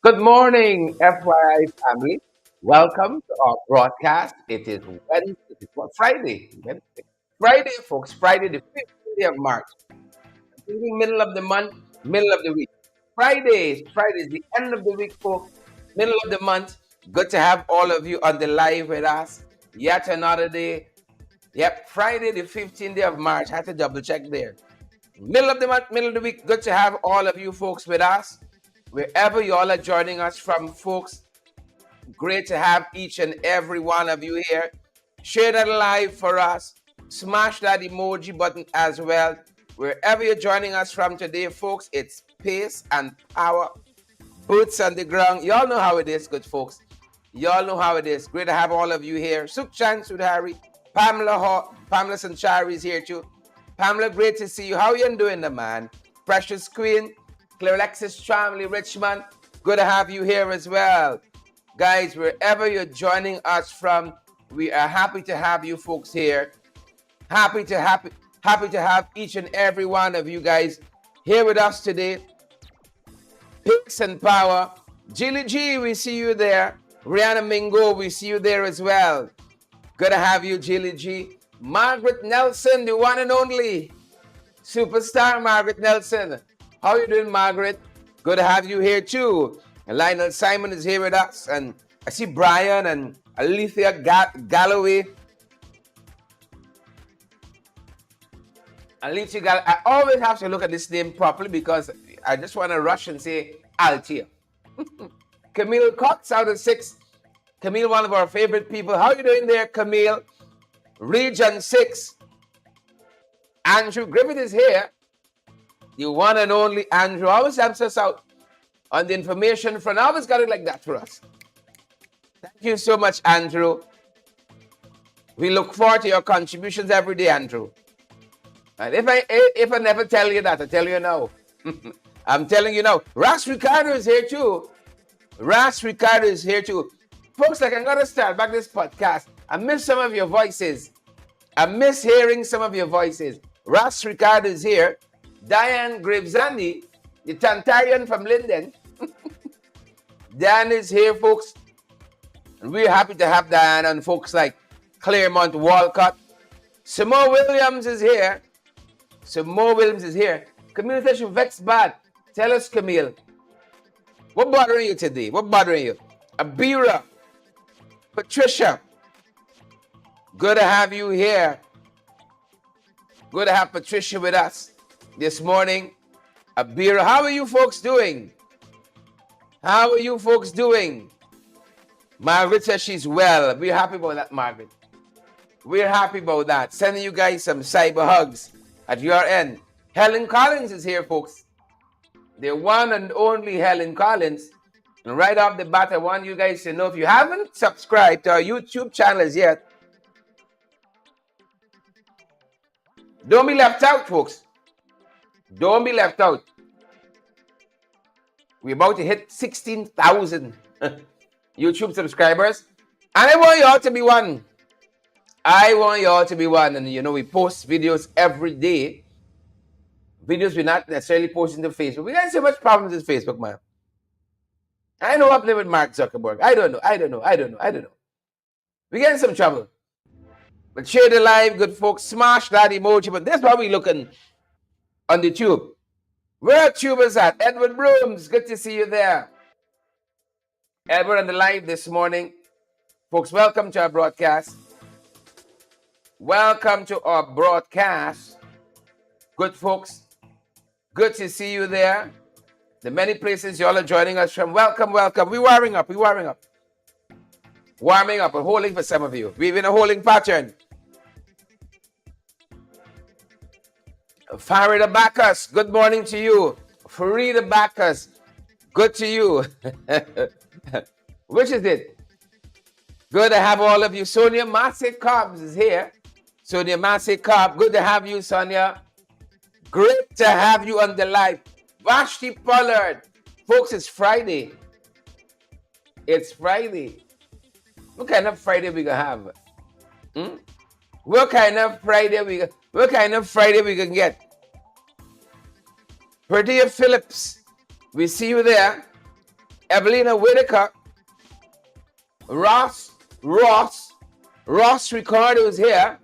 Good morning, FYI family. Welcome to our broadcast. It is Wednesday, Friday. Friday, folks. Friday, the 15th day of March. Thinking middle of the month, middle of the week. Friday is the end of the week, folks. Middle of the month. Good to have all of you on the live with us. Yet another day. Yep, Friday, the 15th day of March. Had to double check there. Middle of the month, middle of the week. Good to have all of you folks with us. Wherever you all are joining us from, folks, great to have each and every one of you here. Share that live for us. Smash that emoji button as well. Wherever you're joining us from today, folks, it's pace and power. Boots on the ground. Y'all know how it is, good folks. Y'all know how it is. Great to have all of you here. Sukchan Sudhari, Pamela Sanchari is here too. Pamela, great to see you. How you doing, the man? Precious Queen, Claire Alexis Tramley Richmond, good to have you here as well. Guys, wherever you're joining us from, we are happy to have you folks here. Happy to have each and every one of you guys here with us today. Peace and power. Jilly G, we see you there. Rihanna Mingo, we see you there as well. Good to have you, Jilly G. Margaret Nelson, the one and only superstar Margaret Nelson. How are you doing, Margaret? Good to have you here too. And Lionel Simon is here with us. And I see Brian and Alethea Galloway. I always have to look at this name properly because I just want to rush and say Althea. Camille Cox out of 6. Camille, one of our favorite people. How are you doing there, Camille? Region 6. Andrew Griffith is here. The one and only Andrew always helps us out on the information front. I always got it like that for us. Thank you so much, Andrew. We look forward to your contributions every day, Andrew. And if I never tell you that, I tell you now. I'm telling you now. Ras Ricardo is here too. Ras Ricardo is here too. Folks, like I'm going to start back this podcast. I miss some of your voices. I miss hearing some of your voices. Ras Ricardo is here. Diane Gravesandi, the Tantarian from Linden. Diane is here, folks. And we're happy to have Diane and folks like Claremont Walcott. Samo Williams is here. Samo Williams is here. Camille says you vexed bad. Tell us, Camille. What bothering you today? What bothering you? Abira. Patricia. Good to have you here. Good to have Patricia with us this morning. Abira, how are you folks doing? How are you folks doing? Margaret says she's well. We're happy about that, Margaret. We're happy about that. Sending you guys some cyber hugs at your end. Helen Collins is here, folks. The one and only Helen Collins. And right off the bat, I want you guys to know, if you haven't subscribed to our YouTube channels yet, don't be left out, folks. Don't be left out. We're about to hit 16,000 YouTube subscribers. And I want you all to be one. I want you all to be one. And you know, we post videos every day. Videos we're not necessarily posting to Facebook. We got so much problems with Facebook, man. I know I'm living with Mark Zuckerberg. I don't know. We get in some trouble. But share the live, good folks. Smash that emoji. But that's why we're looking on the tube. Where are tubers at? Edward Brooms, good to see you there. Edward on the live this morning. Folks, welcome to our broadcast. Welcome to our broadcast. Good folks. Good to see you there. The many places y'all are joining us from. Welcome, welcome. We're warming up. Warming up and holding for some of you. We're in a holding pattern. Farida Bacchus, good morning to you. Farida Bacchus, good to you. Which is it? Good to have all of you. Sonia Massey Cobbs is here. Sonia Massey Cobb, good to have you, Sonia. Great to have you on the live. Vashti Pollard. Folks, it's Friday. It's Friday. What kind of Friday we gonna have? What kind of Friday we can get? Perdia Phillips, we see you there. Evelina Whitaker, Ross Ricardo is here.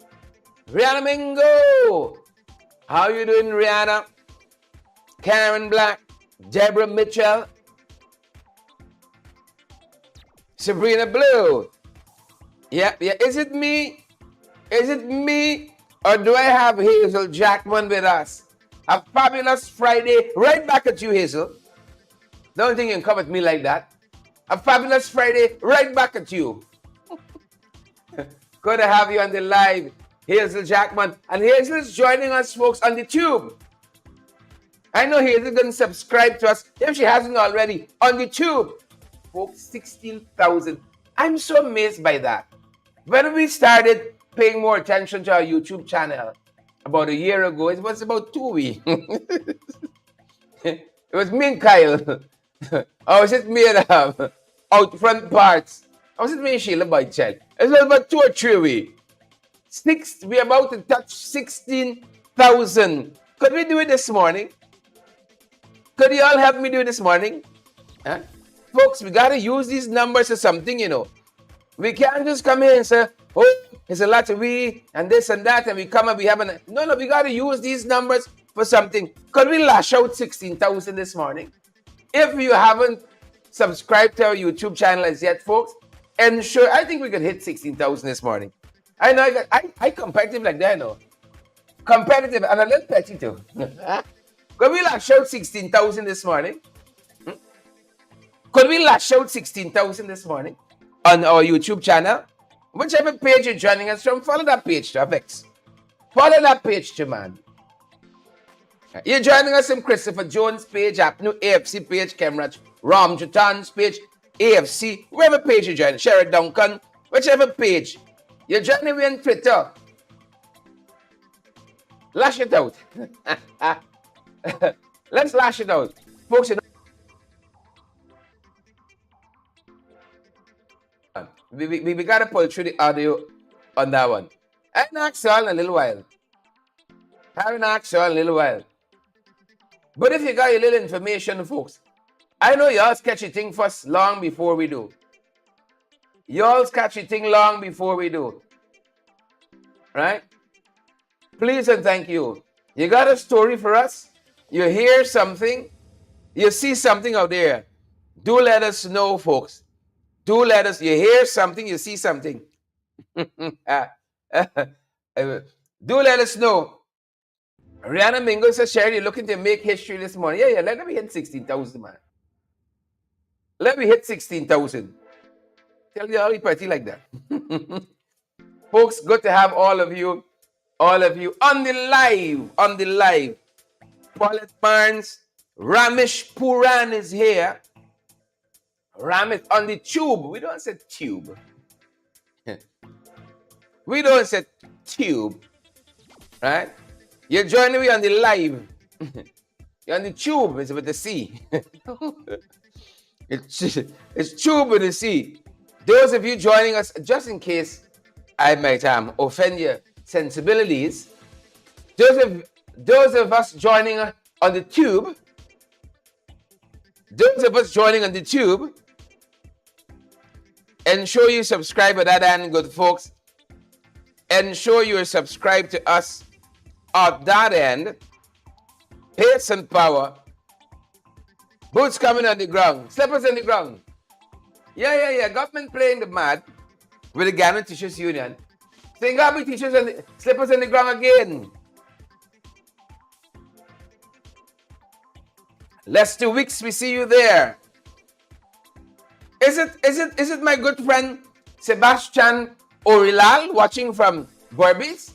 Rihanna Mingo. How you doing, Rihanna? Karen Black, Deborah Mitchell, Sabrina Blue. Yeah. Is it me? Is it me? Or do I have Hazel Jackman with us? A fabulous Friday. Right back at you, Hazel. Don't think you can come at me like that. A fabulous Friday. Right back at you. Good to have you on the live, Hazel Jackman. And Hazel is joining us, folks, on the tube. I know Hazel going to subscribe to us, if she hasn't already, on the tube. Folks, 16,000. I'm so amazed by that. When we started paying more attention to our YouTube channel about a year ago, it was about 2 weeks. It was me and Kyle. I was it me and out front parts. I was it me and Sheila Boychild. It was about 2 or 3 weeks. We're about to touch 16,000. Could we do it this morning? Could you all help me do it this morning? Huh? Folks, we got to use these numbers for something, you know. We can't just come here and say, oh, it's a lot of we, and this and that, and we come and we haven't. No, we got to use these numbers for something. Could we lash out 16,000 this morning? If you haven't subscribed to our YouTube channel as yet, folks, ensure, I think we could hit 16,000 this morning. I know, I competitive like that, I know. Competitive and a little petty too. Could we lash out 16,000 this morning? Could we lash out 16,000 this morning on our YouTube channel? Whichever page you're joining us from, follow that page to Avex. Follow that page to, man. You're joining us from Christopher Jones' page, Apnu AFC page, Kemraj Ram Jatan's page, AFC, wherever page you're joining, Sherrod Duncan, whichever page. You're joining me on Twitter. Lash it out. Let's lash it out. Folks, you know, we got to pull through the audio on that one. I haven't asked you all in a little while. But if you got your little information, folks, I know y'all catch a thing first long before we do. Y'all catch a thing long before we do. Right? Please and thank you. You got a story for us? You hear something? You see something out there? Do let us know, folks. Do let us. You hear something? You see something? Do let us know. Rihanna Mingo says, Sherry, you're looking to make history this morning. Yeah, let me hit 16,000, man. Let me hit 16,000. Tell you all we party like that. Folks, good to have all of you on the live. Paulette Barnes, Ramesh Puran is here. Ramesh on the tube. We don't say tube. We don't say tube. Right? You're joining me on the live. You're on the tube. It's with the C. It's tube with the C. Those of you joining us, just in case I might offend your sensibilities, those of us joining on the tube, ensure you subscribe at that end, good folks. Ensure you're subscribed to us at that end. Pace and power. Boots coming on the ground. Slippers on the ground. Yeah. Government playing the mad with the Garment Teachers Union. Saying Garment Teachers and slippers on the ground again. Less 2 weeks, we see you there. Is it my good friend Sebastian Orilal watching from Berbice?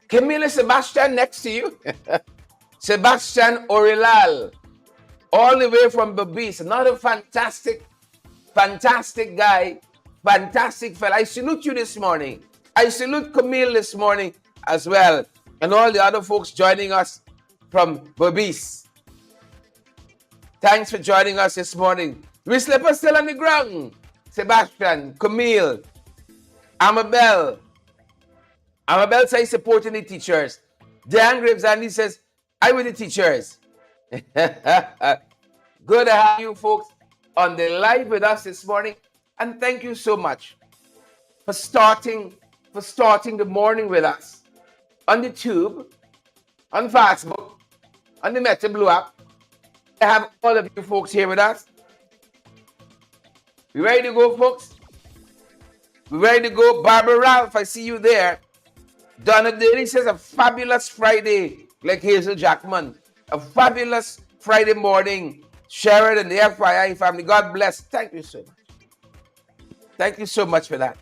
Camila Sebastian next to you. Sebastian Orilal, all the way from Berbice. Another fantastic guy, fantastic fella. I salute you this morning. I salute Camille this morning as well, and all the other folks joining us from Berbice. Thanks for joining us this morning. We slippers still on the ground. Sebastian, Camille, Amabel. Amabel says supporting the teachers. Dan Graves Andy says, I with the teachers. Good to have you folks on the live with us this morning. And thank you so much for starting the morning with us on the Tube, on Facebook, on the Meta Blue app. I have all of you folks here with us. We ready to go, folks? We ready to go? Barbara Ralph, I see you there. Donna Daly says a fabulous Friday, like Hazel Jackman. A fabulous Friday morning. Sharon and the FYI family, God bless. Thank you so much. Thank you so much for that.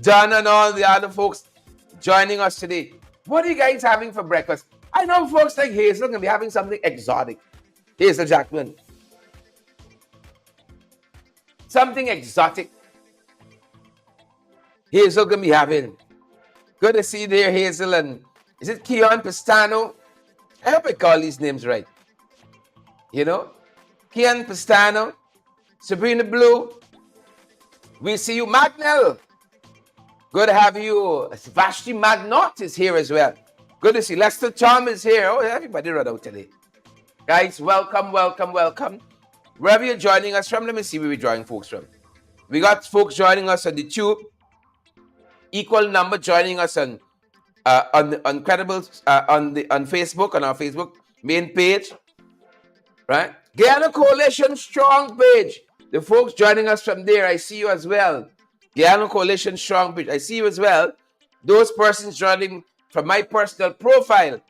Donna and all the other folks joining us today. What are you guys having for breakfast? I know folks like Hazel can be having something exotic. Hazel Jackman. Something exotic. Hazel can be having. Good to see you there, Hazel. And is it Keon Pistano? I hope I call these names right. You know? Keon Pistano. Sabrina Blue. We see you. Magnell. Good to have you. Vashti Magnot is here as well. Good to see. Lester Tom is here. Oh, everybody run out today. Guys, welcome, welcome, welcome. Wherever you're joining us from, let me see where we're joining folks from. We got folks joining us on the Tube. Equal number joining us on Credibles, on Facebook, on our Facebook main page. Right? Guyana Coalition Strong page. The folks joining us from there, I see you as well. Guyana Coalition Strong page, I see you as well. Those persons joining from my personal profile,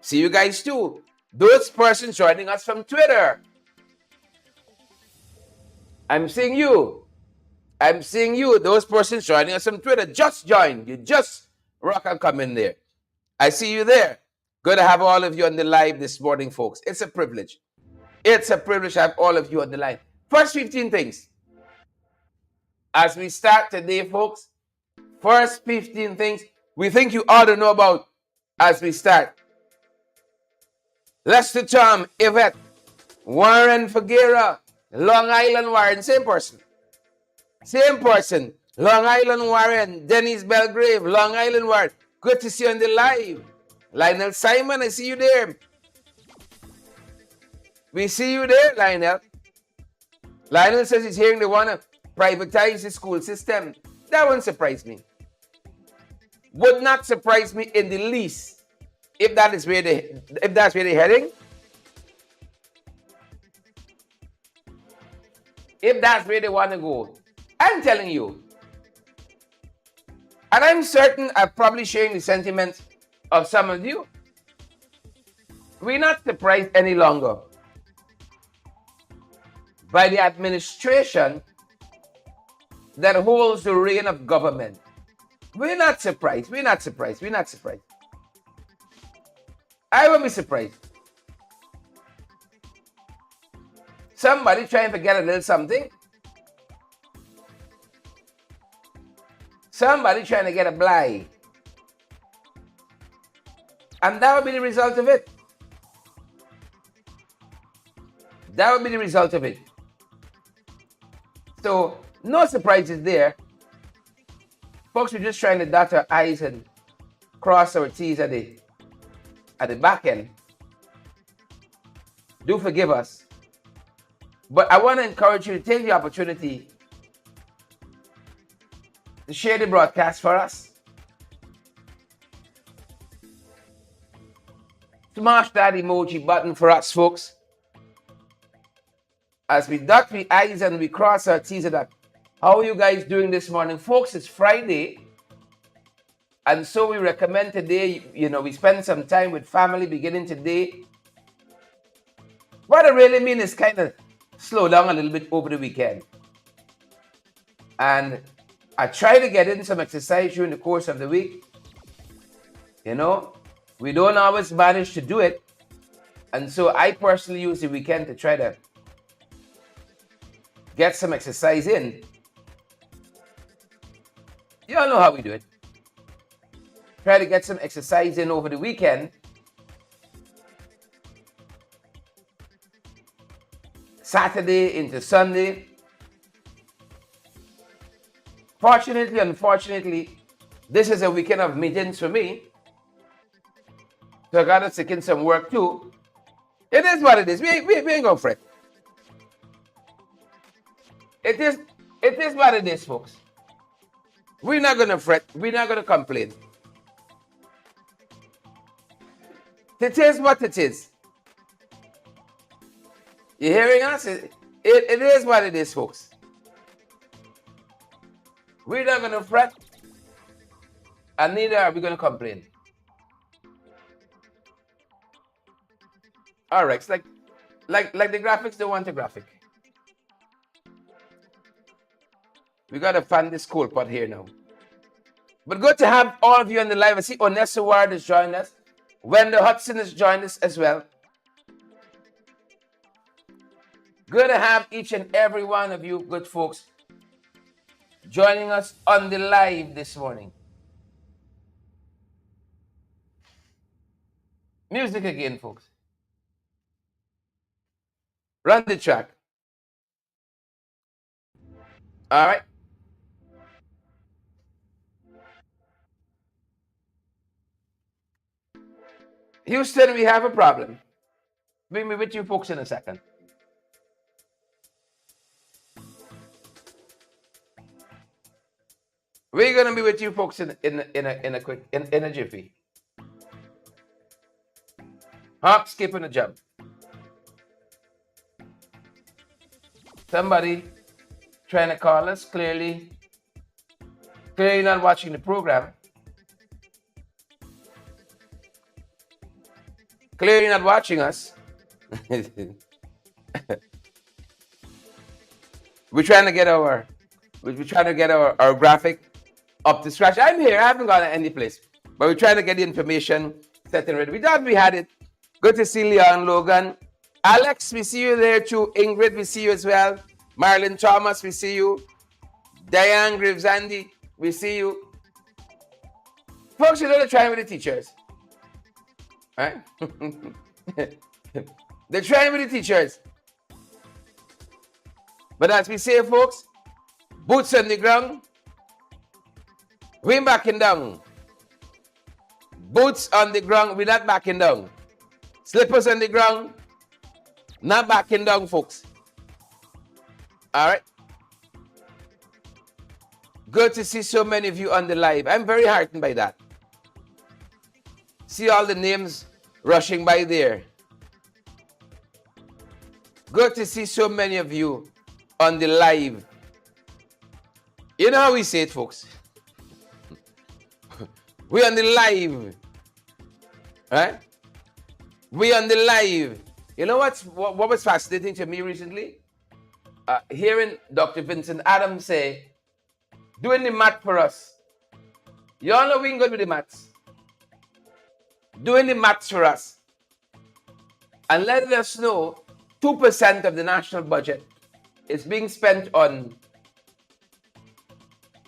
see you guys too. Those persons joining us from Twitter, I'm seeing you. I'm seeing you. Those persons joining us from Twitter, just join. You just rock and come in there. I see you there. Good to have all of you on the live this morning, folks. It's a privilege. It's a privilege to have all of you on the line. First 15 things. As we start today, folks, first 15 things we think you ought to know about as we start. Lester Tom, Yvette, Warren Figuera, Long Island Warren, same person. Same person. Long Island Warren, Dennis Belgrave, Long Island Warren. Good to see you on the live. Lionel Simon, I see you there. We see you there, Lionel. Lionel says he's hearing they want to privatize the school system. That won't surprise me. Would not surprise me in the least if that's where they're heading. If that's where they want to go. I'm telling you. And I'm certain I'm probably sharing the sentiment of some of you. We're not surprised any longer by the administration that holds the reign of government. We're not surprised. We're not surprised. We're not surprised. I won't be surprised. Somebody trying to get a little something. Somebody trying to get a blind. And that would be the result of it. That would be the result of it. So, no surprises there. Folks, we're just trying to dot our I's and cross our T's at the back end. Do forgive us. But I want to encourage you to take the opportunity to share the broadcast for us. Smash that emoji button for us, folks. As we dot the I's and we cross our T's, that how are you guys doing this morning? Folks, it's Friday. And so we recommend today, we spend some time with family beginning today. What I really mean is kind of slow down a little bit over the weekend. And I try to get in some exercise during the course of the week. We don't always manage to do it. And so I personally use the weekend to try to get some exercise in. You all know how we do it. Try to get some exercise in over the weekend. Saturday into Sunday. Fortunately, unfortunately, this is a weekend of meetings for me. So I got to stick in some work too. It is what it is. We ain't going to fret. It is what it is, folks. We're not gonna fret. We're not gonna complain. It is what it is. You hearing us? It is what it is, folks. We're not gonna fret, and neither are we gonna complain. All right, it's like the graphics don't want a graphic. We gotta fund this cool pot here now. But good to have all of you on the live. I see Onessa Ward has joined us. Wendell Hudson has joined us as well. Good to have each and every one of you good folks joining us on the live this morning. Music again, folks. Run the track. All right. Houston, we have a problem. Bring me with you folks in a second. We're gonna be with you folks in a jiffy. Hop, skip, and a jump. Somebody trying to call us, clearly not watching the program. Clearly not watching us. We're trying to get our graphic up to scratch. I'm here. I haven't gone to any place, but we're trying to get the information set and ready. We thought we had it. Good to see Leon Logan. Alex, we see you there too. Ingrid, we see you as well. Marilyn Thomas, we see you. Diane Gravesandi, we see you. Folks, you know they're trying with the teachers. Right? They're trying with the teachers. But as we say, folks, boots on the ground, we're backing down. Boots on the ground, we're not backing down. Slippers on the ground, not backing down, folks. All right. Good to see so many of you on the live. I'm very heartened by that. See all the names rushing by there. Good to see so many of you on the live. You know how we say it, folks. We're on the live. Right? We're on the live. You know what was fascinating to me recently? Hearing Dr. Vincent Adams say, doing the math for us. You all know we ain't good with the maths. Doing the maths for us. And letting us know 2% of the national budget is being spent on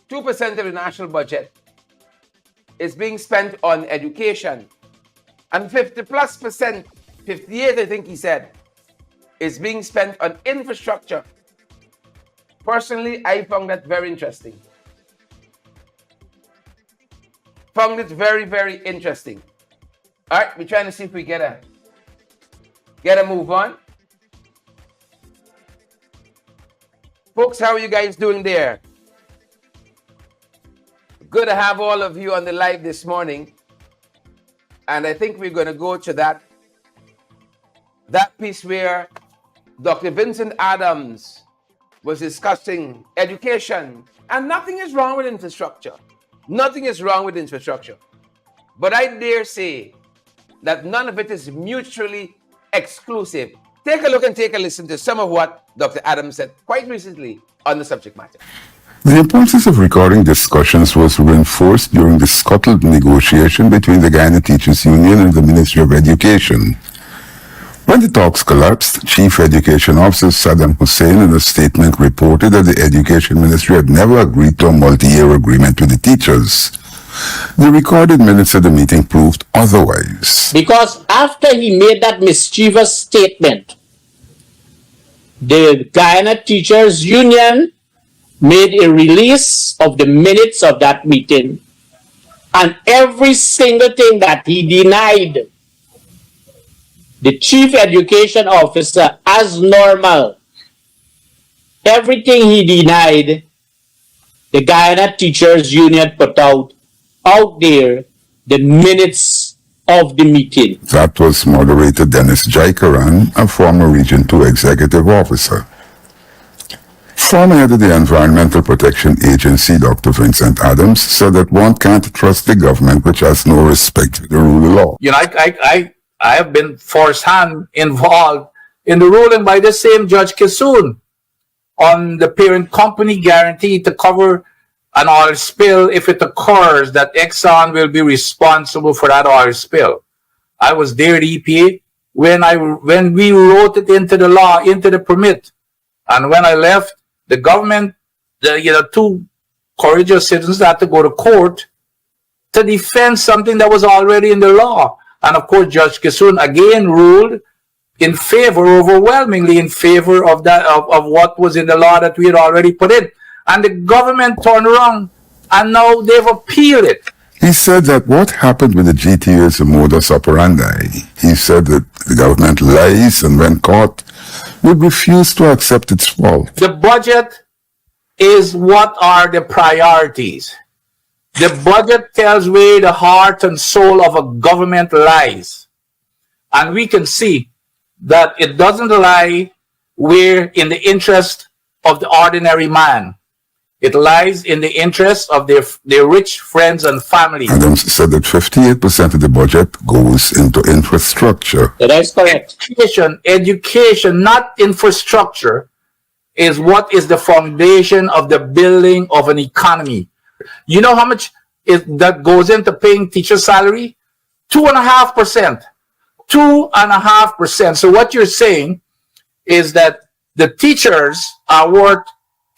2% of the national budget is being spent on education. And 50+%, 58 I think he said, is being spent on infrastructure. Personally, I found that very interesting. Found it very, very interesting. All right, we're trying to see if we get a move on. Folks, how are you guys doing there? Good to have all of you on the live this morning. And I think we're going to go to that piece where Dr. Vincent Adams was discussing education. And nothing is wrong with infrastructure. Nothing is wrong with infrastructure. But I dare say that none of it is mutually exclusive. Take a look and take a listen to some of what Dr. Adams said quite recently on the subject matter. The importance of recording discussions was reinforced during the scuttled negotiation between the Guyana Teachers Union and the Ministry of Education. When the talks collapsed, Chief Education Officer Saddam Hussein in a statement reported that the Education Ministry had never agreed to a multi-year agreement with the teachers. The recorded minutes of the meeting proved otherwise. Because after he made that mischievous statement, the Guyana Teachers Union made a release of the minutes of that meeting, and every single thing that he denied the Chief Education Officer as normal, everything he denied, the Guyana Teachers Union put out there the minutes of the meeting. That was moderator Dennis Jaikaran, a former Region 2 executive officer. Former head of the Environmental Protection Agency, Dr. Vincent Adams, said that one can't trust the government which has no respect for the rule of law. You know, I have been firsthand involved in the ruling by the same Judge Kissoon on the parent company guarantee to cover an oil spill if it occurs, that Exxon will be responsible for that oil spill. I was there at EPA when we wrote it into the law, into the permit. And when I left, the government, two courageous citizens had to go to court to defend something that was already in the law. And of course, Judge Kissoon again ruled in favor, overwhelmingly in favor of that, of what was in the law that we had already put in. And the government turned around and now they've appealed it. He said that what happened with the GTO is a modus operandi. He said that the government lies and when caught would refuse to accept its fault. The budget is what are the priorities. The budget tells where the heart and soul of a government lies. And we can see that it doesn't lie where in the interest of the ordinary man. It lies in the interest of their rich friends and family. Adams said that 58% of the budget goes into infrastructure. That's correct. Education, not infrastructure, is what is the foundation of the building of an economy. You know how much that goes into paying teacher salary? 2.5%. 2.5%. So what you're saying is that the teachers are worth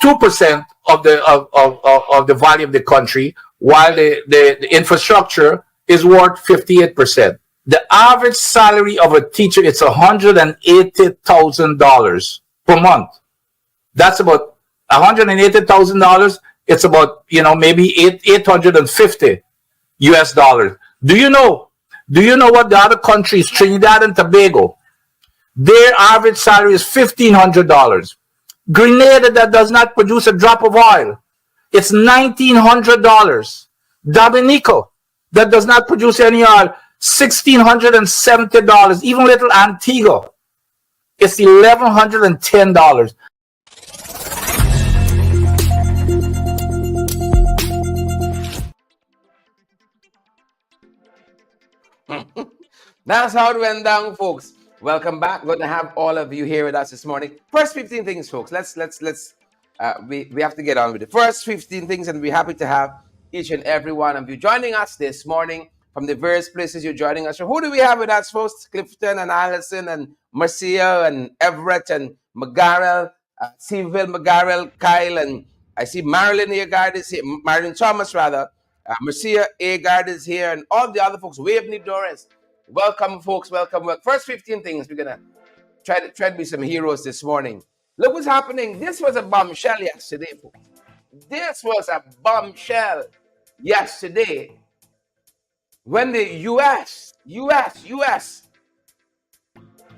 2% of the value of the country, while the infrastructure is worth 58%. The average salary of a teacher is $180,000 per month. That's about $180,000. It's about maybe $850 US dollars. Do you know what the other countries, Trinidad and Tobago, their average salary is $1,500. Grenada, that does not produce a drop of oil, it's $1,900. Dominica, that does not produce any oil, $1,670. Even little Antigua, it's $1,110. That's how it went down, folks. Welcome back. Good to have all of you here with us this morning. First 15 things, folks. We have to get on with it. First 15 things, and we're happy to have each and every one of you joining us this morning from the various places you're joining us from. Who do we have with us, folks? Clifton and Allison and Marcia and Everett and McGarrell, Seville, McGarrell, Kyle, and I see Marilyn Agard is here, Marilyn Thomas rather. Marcia Agard is here, and all the other folks. Waveney Doris. Welcome, folks. Welcome. First 15 things. We're going to try to be some heroes this morning. Look what's happening. This was a bombshell yesterday, folks. This was a bombshell yesterday when the U.S.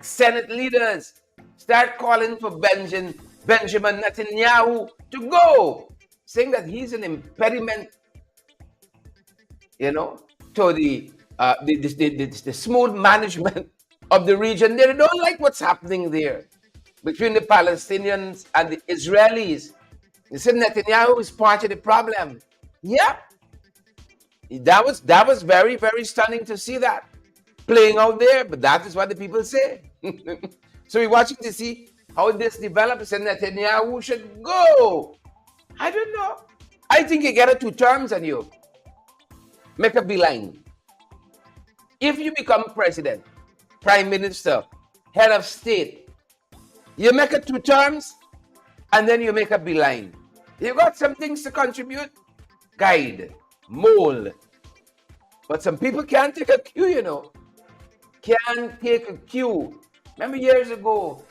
Senate leaders start calling for Benjamin Netanyahu to go, saying that he's an impediment, to the smooth management of the region. They don't like what's happening there between the Palestinians and the Israelis. They said Netanyahu is part of the problem. Yeah, that was very, very stunning to see that playing out there. But that is what the people say. So we're watching to see how this develops. And Netanyahu should go. I don't know. I think you get it 2 terms on you. Make a beeline. If you become president, prime minister, head of state, you make it 2 terms, and then you make a beeline. You got some things to contribute, guide, mold. But some people can't take a cue, Can't take a cue. Remember years ago,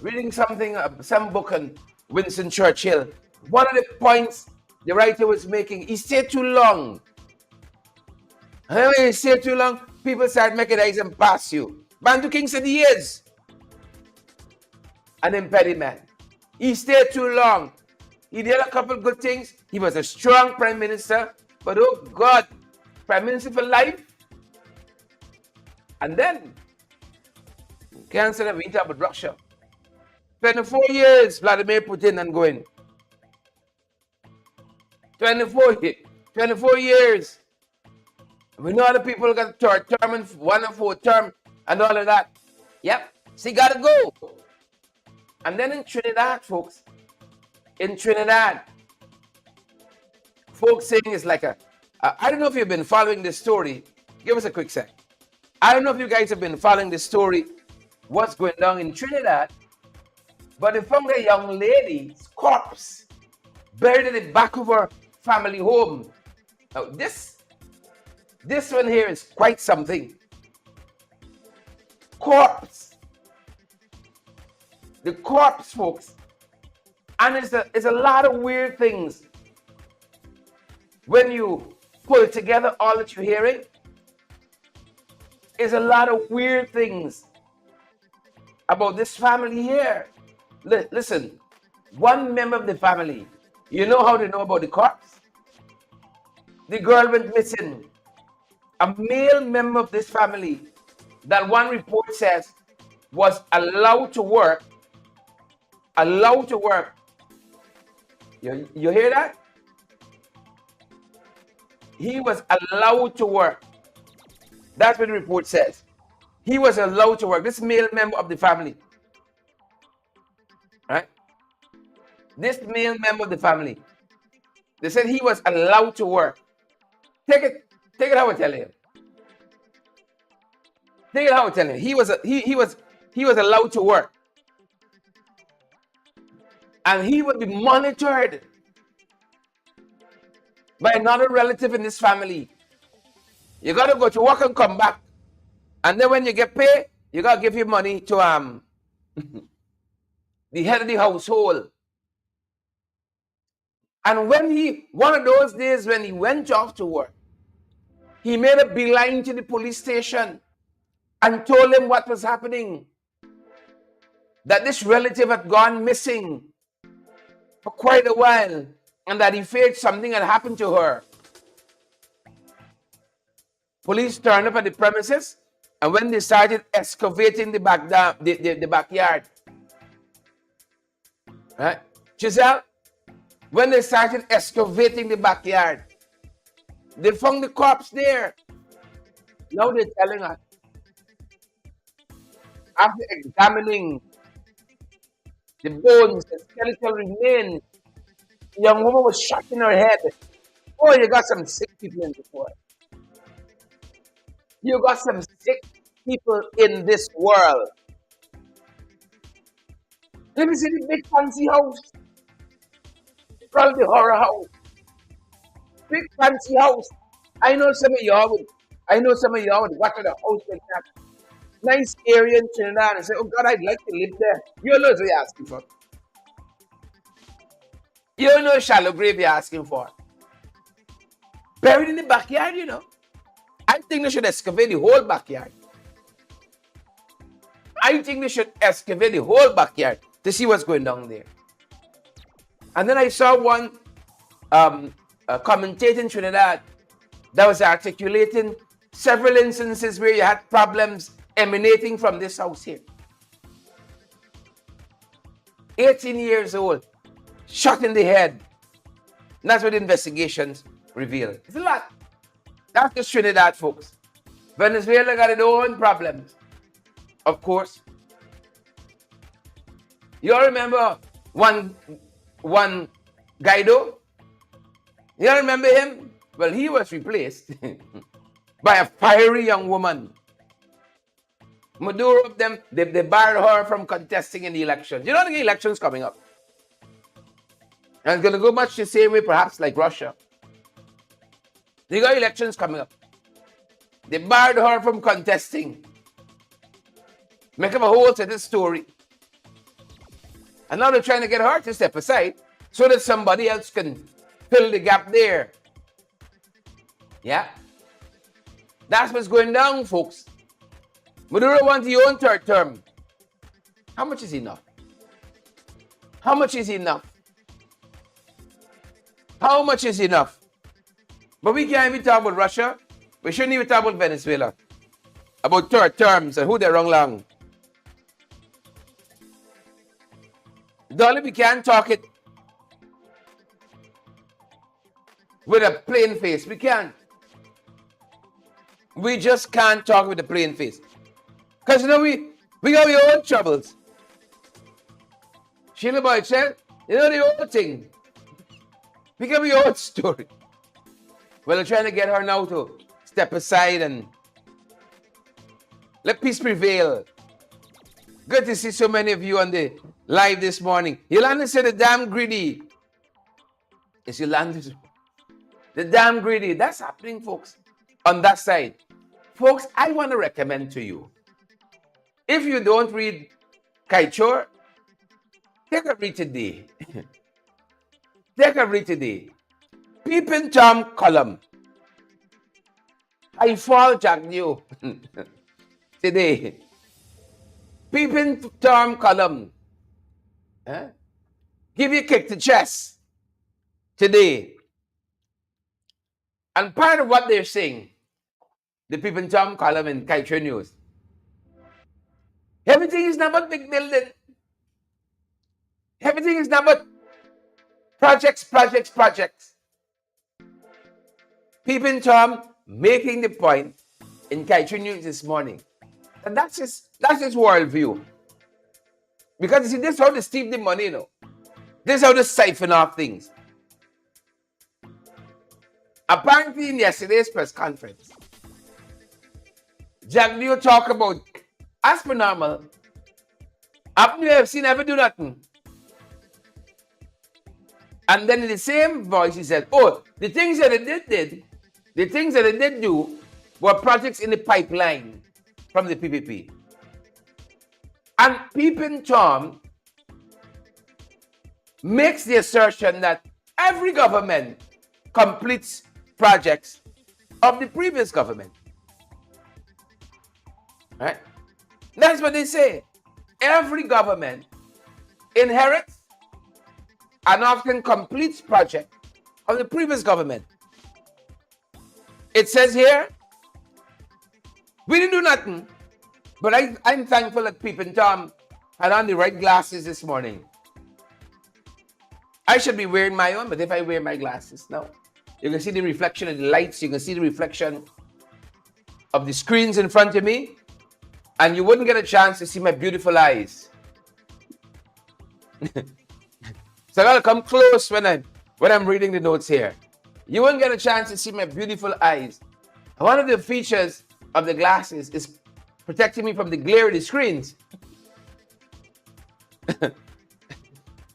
reading some book on Winston Churchill. One of the points the writer was making, he stayed too long. And when you stay too long, people start making eyes and pass you. Bantu King said he is an impediment. He stayed too long. He did a couple good things. He was a strong prime minister. But oh God, prime minister for life. And then, cancer and meet up with Russia. 24 years, Vladimir Putin and going. 24 years. We know other people got third term and 1 or 4 term and all of that. Yep. So you gotta go. And then in Trinidad, folks, folks saying it's like I don't know if you've been following this story. Give us a quick sec. I don't know if you guys have been following this story, what's going on in Trinidad, but they found a young lady's corpse buried in the back of her family home. Now this one here is quite something. Corpse. The corpse, folks. And it's a lot of weird things. When you pull together all that you're hearing, it's a lot of weird things about this family here. Listen, one member of the family, you know how they know about the corpse? The girl went missing. A male member of this family that one report says was allowed to work. You hear that? He was allowed to work. That's what the report says. He was allowed to work. This male member of the family. Right? This male member of the family. They said he was allowed to work. Take it how I tell you. Take it how I tell you. He was allowed to work. And he would be monitored by another relative in this family. You gotta go to work and come back. And then when you get paid, you gotta give your money to the head of the household. And one of those days when he went off to work, he made a beeline to the police station and told him what was happening. That this relative had gone missing for quite a while and that he feared something had happened to her. Police turned up at the premises, and when they started excavating the backyard, right, Giselle, when they started excavating the backyard, they found the corpse there. Now they're telling us, after examining the bones, the skeletal remains, the young woman was shot in her head. Oh, you got some sick people in this world. You got some sick people in this world. Let me see the big fancy house. Probably the horror house. Big fancy house. I know some of y'all would watch the house like that. Nice area in Trinidad and say, oh God, I'd like to live there. You know what you're asking for. You don't know shallow grave you're asking for. Buried in the backyard, you know. I think they should excavate the whole backyard. To see what's going down there. And then I saw one commentator in Trinidad that was articulating several instances where you had problems emanating from this house here. 18 years old, shot in the head. And that's what the investigations revealed. It's a lot. That's just Trinidad, folks. Venezuela got its own problems, of course. You all remember one Guaido? You all remember him? Well, he was replaced by a fiery young woman. Maduro, they barred her from contesting in the elections. You know the election's coming up. And it's going to go much the same way, perhaps, like Russia. They got elections coming up. They barred her from contesting. Make up a whole set of story. And now they're trying to get her to step aside so that somebody else can fill the gap there. Yeah? That's what's going down, folks. Maduro wants his own third term. How much is enough? How much is enough? How much is enough? But we can't even talk about Russia. We shouldn't even talk about Venezuela. About third terms and who they're wrong long. Dolly, we can't talk it with a plain face. We can't. We just can't talk with a plain face. Because, you know, we got our own troubles. Sheila Boy said, you know the old thing. We got our own story. Well, I'm trying to get her now to step aside and let peace prevail. Good to see so many of you on the live this morning. Yolanda said the damn greedy. It's Yolanda. The damn greedy. That's happening, folks. On that side. Folks, I want to recommend to you. If you don't read Kaichor, take a read today. Take a read today. Peeping Tom column. I fall Jack New. Today. Peeping Tom column. Give you a kick to chest. Today. And part of what they're saying, the Peeping Tom column in Kaichor News, everything is not about big building. Everything is not about projects. Peeping Tom making the point in Kaichor News this morning. And that's his worldview. Because you see, this is how they steal the money, you know. This is how they siphon off things. Apparently in yesterday's press conference, Jack Leo talk about, as per normal, Apnu FC never do nothing. And then in the same voice he said, oh, the things that they did do were projects in the pipeline from the PPP. And Peeping Tom makes the assertion that every government completes projects of the previous government. Right? That's what they say. Every government inherits and often completes projects of the previous government. It says here, we didn't do nothing, but I'm thankful that Peeping Tom had on the right glasses this morning. I should be wearing my own, but if I wear my glasses now, you can see the reflection of the lights, you can see the reflection of the screens in front of me, and you wouldn't get a chance to see my beautiful eyes. So I gotta come close when I'm reading the notes here. You won't get a chance to see my beautiful eyes. One of the features of the glasses is protecting me from the glare of the screens.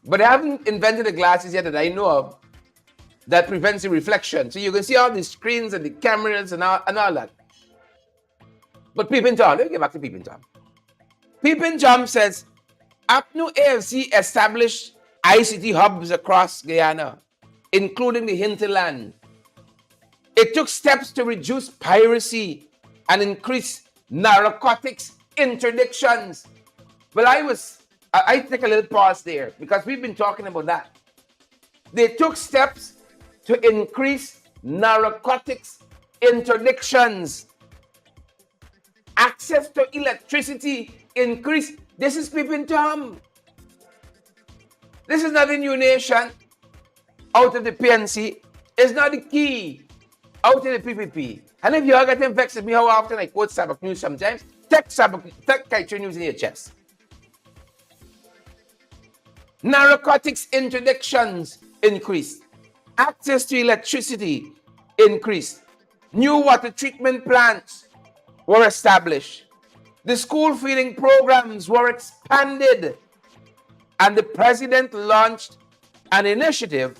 But I haven't invented the glasses yet that I know of that prevents the reflection. So you can see all the screens and the cameras and all that. But Peeping Tom, let me get back to Peeping Tom. Peeping Tom says, Apnu AFC established ICT hubs across Guyana, including the hinterland. It took steps to reduce piracy and increase narcotics interdictions. Well, I take a little pause there because we've been talking about that. They took steps to increase narcotics interdictions. Access to electricity increased. This is Peeping Tom. This is not a new nation out of the PNC. It's not the key out of the PPP. And if you are getting vexed with me how often I quote Sabak News sometimes, take Kaichor News in your chest. Narcotics interdictions increased. Access to electricity increased. New water treatment plants were established. The school feeding programs were expanded. And the president launched an initiative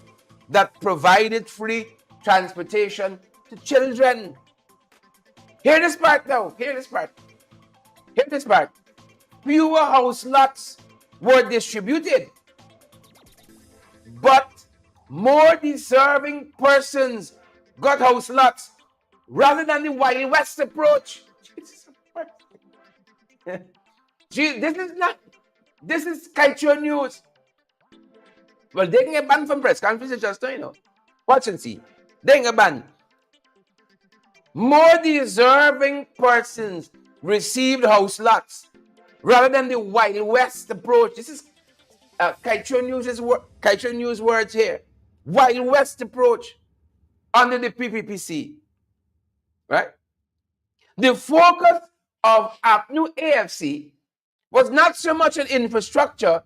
that provided free transportation to children. Hear this part now. Hear this part. Fewer house lots were distributed, but more deserving persons got house lots rather than the Wild West approach. This is Kaichor News. Well, they can get banned from press conferences just now, you know. Watch and see. They can get banned. More deserving persons received house lots rather than the Wild West approach. This is Kaitro News words here. Wild West approach under the PPPC. Right? The focus of APNU AFC was not so much on infrastructure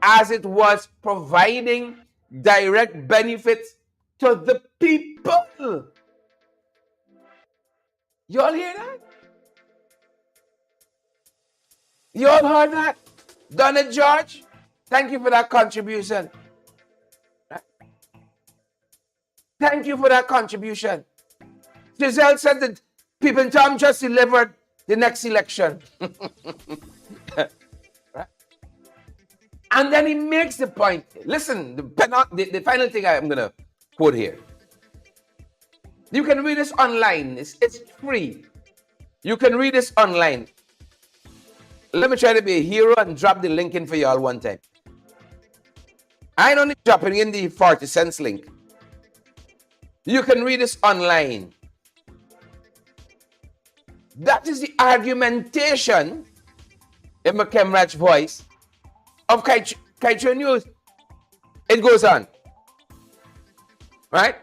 as it was providing direct benefits to the people. You all hear that? You all heard that? Donna George, thank you for that contribution. Thank you for that contribution. Giselle said that Pippin Tom just delivered the next election. Right? And then he makes the point. Listen, the final thing I'm going to quote here. You can read this online. It's free. You can read this online. Let me try to be a hero and drop the link in for y'all one time. I ain't only dropping in the 40 cents link. You can read this online. That is the argumentation in McKemrach's voice of Kaitro News. It goes on. Right?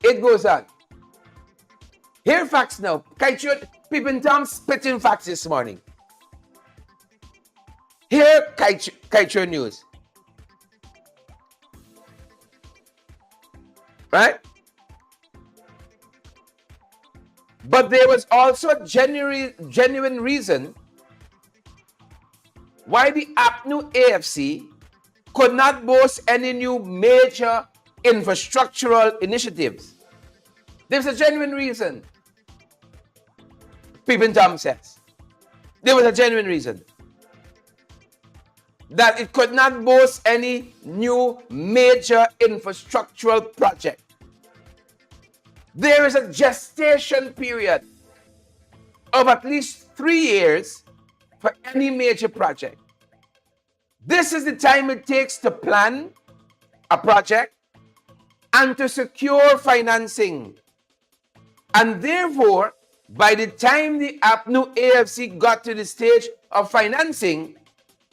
It goes on. Here facts now. Pippin Tom spitting facts this morning. Here, Kaitro News. Right? But there was also a genuine reason why the APNU AFC could not boast any new major infrastructural initiatives. There's a genuine reason. Pippin Tom says. There was a genuine reason that it could not boast any new major infrastructural project. There is a gestation period of at least 3 years for any major project. This is the time it takes to plan a project and to secure financing. And therefore, by the time the APNU AFC got to the stage of financing,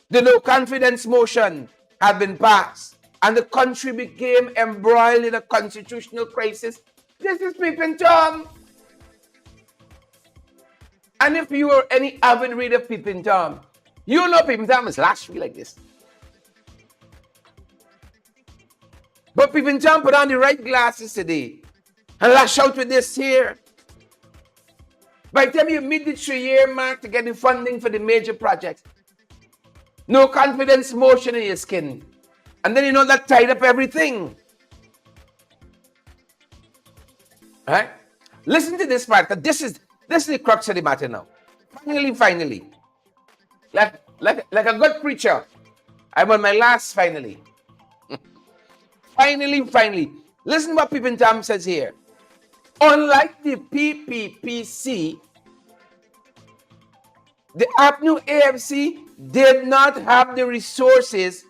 the no confidence motion had been passed and the country became embroiled in a constitutional crisis. This is Pippin Tom. And if you are any avid reader of Pippin Tom, you know Pippin Tom is last week like this. But Pippin Tom put on the right glasses today and lash out with this here. By the time you meet the 3-year mark to get the funding for the major projects, no confidence motion in your skin. And then you know that tied up everything. Right? Listen to this part, because this is the crux of the matter now. Finally. Like a good preacher. I'm on my last finally. Finally. Listen what Pippin Tom says here. Unlike the PPPC, the APNU AFC did not have the resources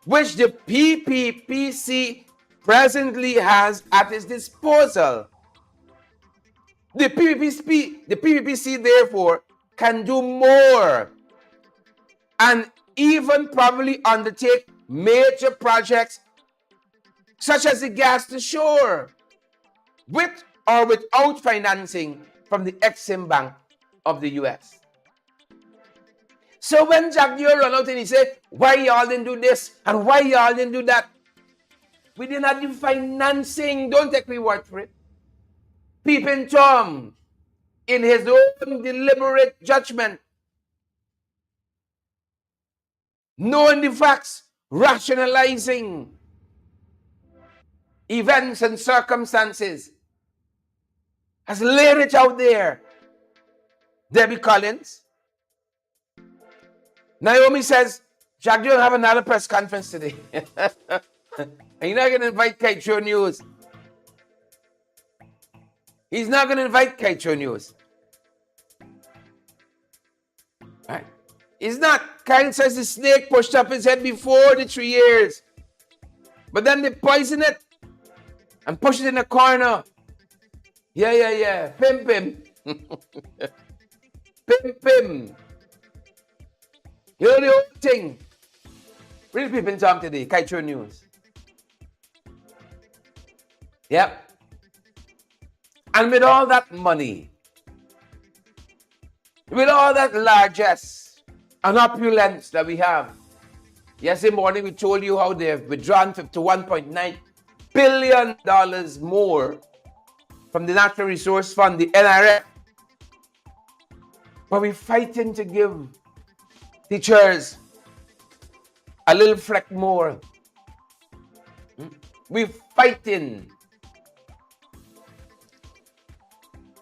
which the PPPC presently has at its disposal. The PPPC therefore can do more and even probably undertake major projects such as the gas to shore, with or without financing from the Exim Bank of the US. So when Jack Dio run out and he said, why y'all didn't do this and why y'all didn't do that? We didn't have the financing. Don't take me word for it. Pippin Tom, in his own deliberate judgment, knowing the facts, rationalizing events and circumstances, has laid it out there. Debbie Collins. Naomi says, Jack, you don't have another press conference today. And you're not going to invite Kaitro News. He's not going to invite Kaitro News. Right? He's not. Kyle says the snake pushed up his head before the 3 years. But then they poison it and push it in a corner. Yeah. Pim. Pim. You know the whole thing. Real people in town today, Kaitro News. Yep. And with all that money, with all that largesse and opulence that we have, yesterday morning we told you how they've withdrawn $51.9 billion more from the Natural Resource Fund, the NRF. But we're fighting to give teachers a little fleck more. We're fighting.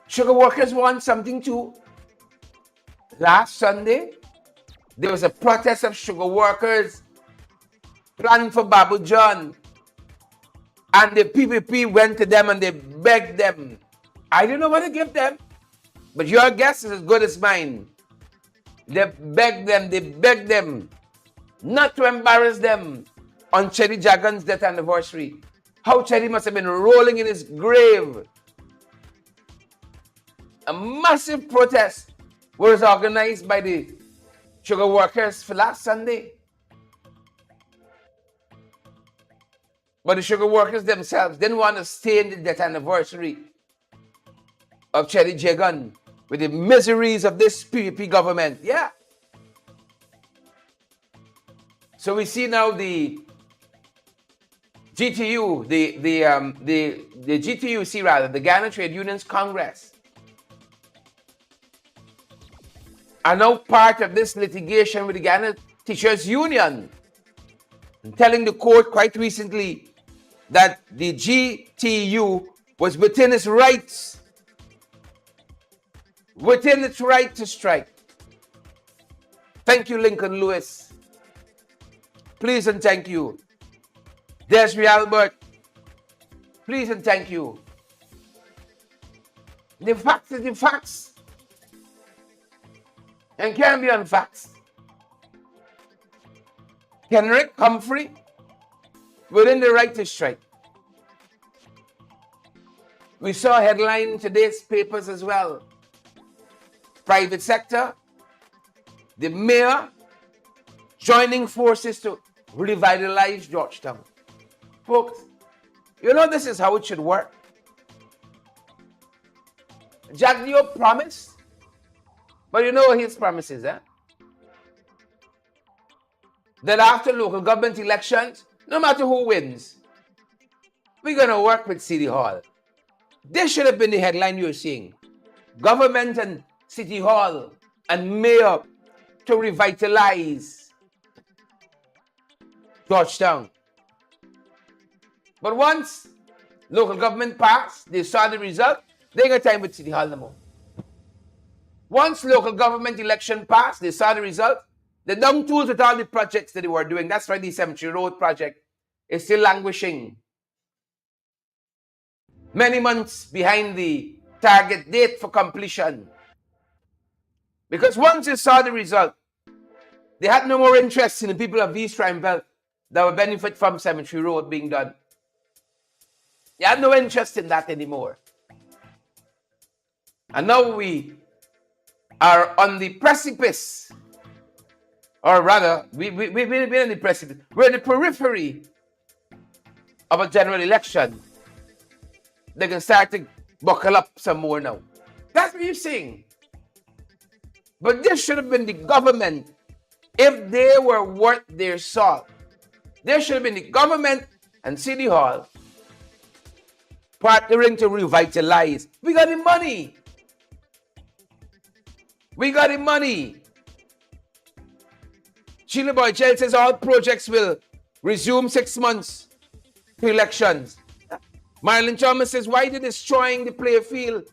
Sugar workers want something too. Last Sunday, there was a protest of sugar workers planning for Babu John. And the PPP went to them and they begged them. I don't know what to give them, but your guess is as good as mine. They begged them not to embarrass them on Cherry Jagan's death anniversary. How Cherry must have been rolling in his grave. A massive protest was organized by the sugar workers for last Sunday. But the sugar workers themselves didn't want to stay in the death anniversary of Cherry Jagan with the miseries of this PPP government. Yeah. So we see now the GTU, the GTUC rather, the Ghana Trade Unions Congress, are now part of this litigation with the Ghana Teachers Union, telling the court quite recently that the GTU was within its rights, within its right to strike. Thank you, Lincoln Lewis. Please and thank you. Desiree Albert. Please and thank you. The facts is the facts. And can't be unfaxed. Henrik Humphrey within the right to strike. We saw a headline in today's papers as well. Private sector, the mayor joining forces to revitalize Georgetown. Folks, you know this is how it should work. Jack Leo promised, but you know his promises, eh? That after local government elections, no matter who wins, we're going to work with City Hall. This should have been the headline you're seeing. Government and City Hall and mayor to revitalize Georgetown. But once local government passed, they saw the result, they ain't got time with City Hall no more. Once local government election passed, they saw the result, they down tools with all the projects that they were doing. That's why the Cemetery Road project is still languishing. Many months behind the target date for completion. Because once they saw the result, they had no more interest in the people of East Rhine Belt that would benefit from Cemetery Road being done. They had no interest in that anymore. And now we are on the precipice, or rather, we've been in the precipice. We're in the periphery of a general election. They can start to buckle up some more now. That's what you're saying. But this should have been the government if they were worth their salt. There should have been the government and City Hall partnering to revitalize. We got the money. We got the money. Sheila Boychel says all projects will resume 6 months to elections. Marilyn Chalmers says, why are they destroying the play field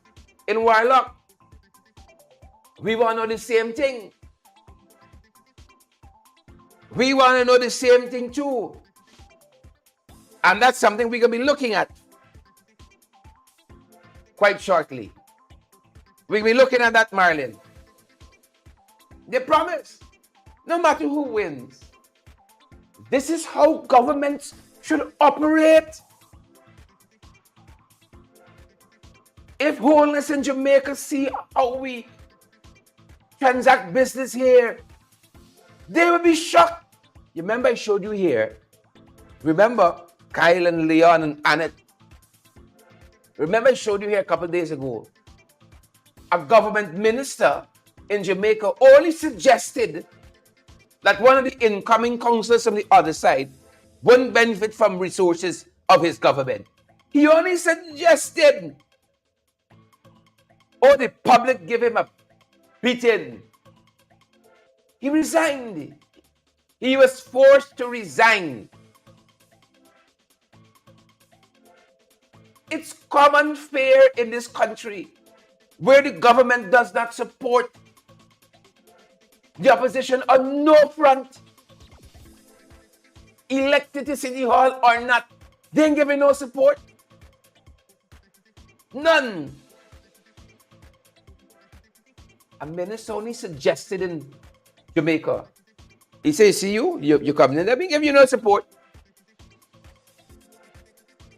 in Warlock? We want to know the same thing. We want to know the same thing too. And that's something we're going to be looking at quite shortly. We'll be looking at that, Marilyn. They promised. no matter who wins. This is how governments should operate. If Wholeness in Jamaica see how we transact business here, they will be shocked. You remember I showed you here? Remember Kyle and Leon and Annette? Remember I showed you here a couple of days ago? A government minister in Jamaica only suggested that one of the incoming councillors from the other side wouldn't benefit from resources of his government. He only suggested. Oh, the public give him a beating. He resigned. He was forced to resign. It's common fare in this country where the government does not support the opposition on no front, elected to City Hall or not, they ain't giving no support. None. A minister only suggested in Jamaica. He says, see you coming in, let me give you no support.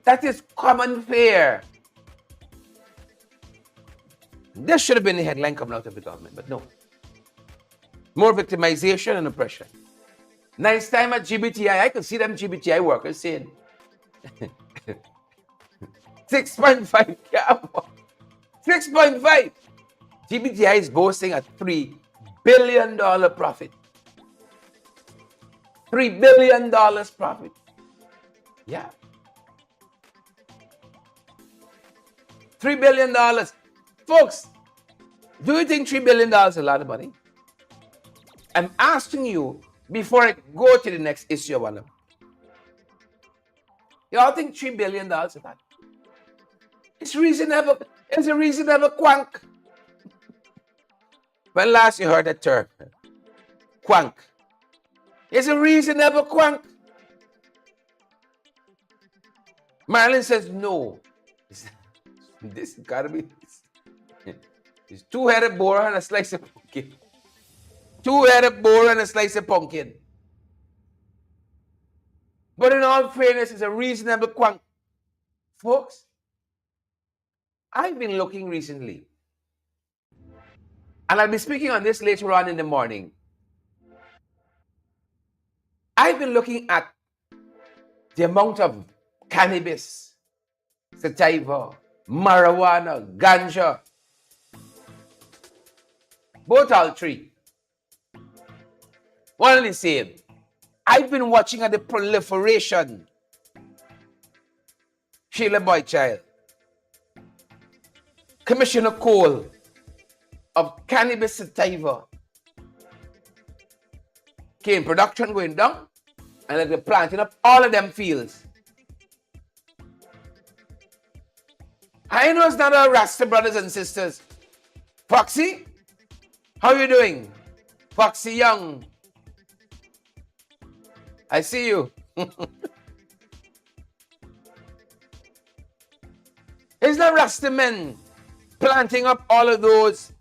That is common fare. This should have been the headline coming out of the government, but no. More victimization and oppression. Nice time at GBTI. I could see them GBTI workers saying 6.5 cap. 6.5. GBTI is boasting a $3 billion profit. $3 billion profit. Yeah. $3 billion. Folks, do you think $3 billion is a lot of money? I'm asking you before I go to the next issue, Walla. You all think $3 billion is a lot? It's reasonable. It's a reasonable quank. When last you heard that term? Quank. It's a reasonable quank. Marilyn says no. This gotta be. It's two-headed boar and a slice of pumpkin. Two-headed boar and a slice of pumpkin. But in all fairness, it's a reasonable quank. Folks, I've been looking recently, and I'll be speaking on this later on in the morning. I've been looking at the amount of cannabis, sativa, marijuana, ganja, both all three. One and the same. I've been watching at the proliferation. Sheila Boychild, Commissioner Cole, of cannabis sativa. Cane production going down, and they're planting up all of them fields. I know it's not our Rasta brothers and sisters. Foxy, how you doing? Foxy Young. I see you. It's not Rasta men planting up all of those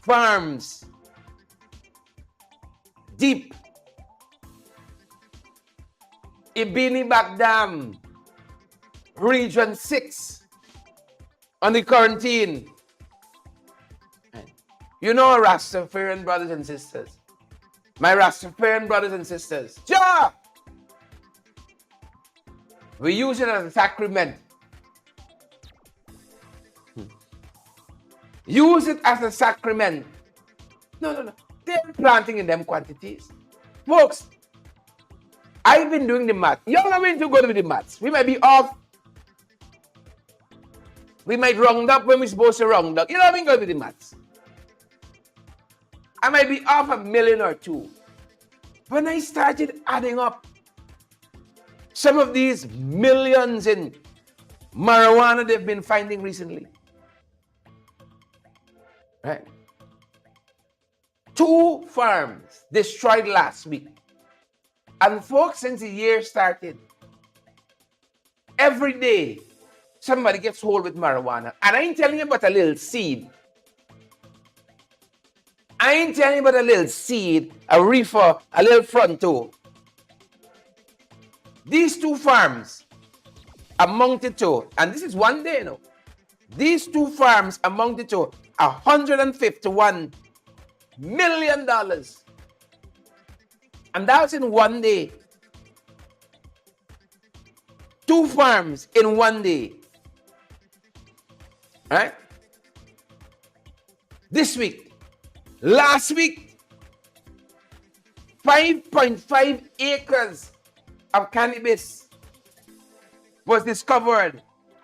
farms deep. Ibini Bagdam, Region 6, on the quarantine. You know, Rastafarian brothers and sisters, my Rastafarian brothers and sisters, ja! We use it as a sacrament. Use it as a sacrament. No. They're planting in them quantities. Folks, I've been doing the math. You're not going to go with the maths. We might be off. We might round up when we're supposed to round up. You know what I mean? Go with the maths. I might be off $1 million or $2 million. When I started adding up some of these millions in marijuana they've been finding recently. Right? 2 farms destroyed last week. And folks, since the year started, every day somebody gets hold with marijuana. And I ain't telling you about a little seed. I ain't telling you about a little seed, a reefer, a little front toe. These two farms amounted to, and this is one day, these two farms amounted to $151 million. And that was in one day. Two farms in one day. Right? This week. Last week, 5.5 acres of cannabis was discovered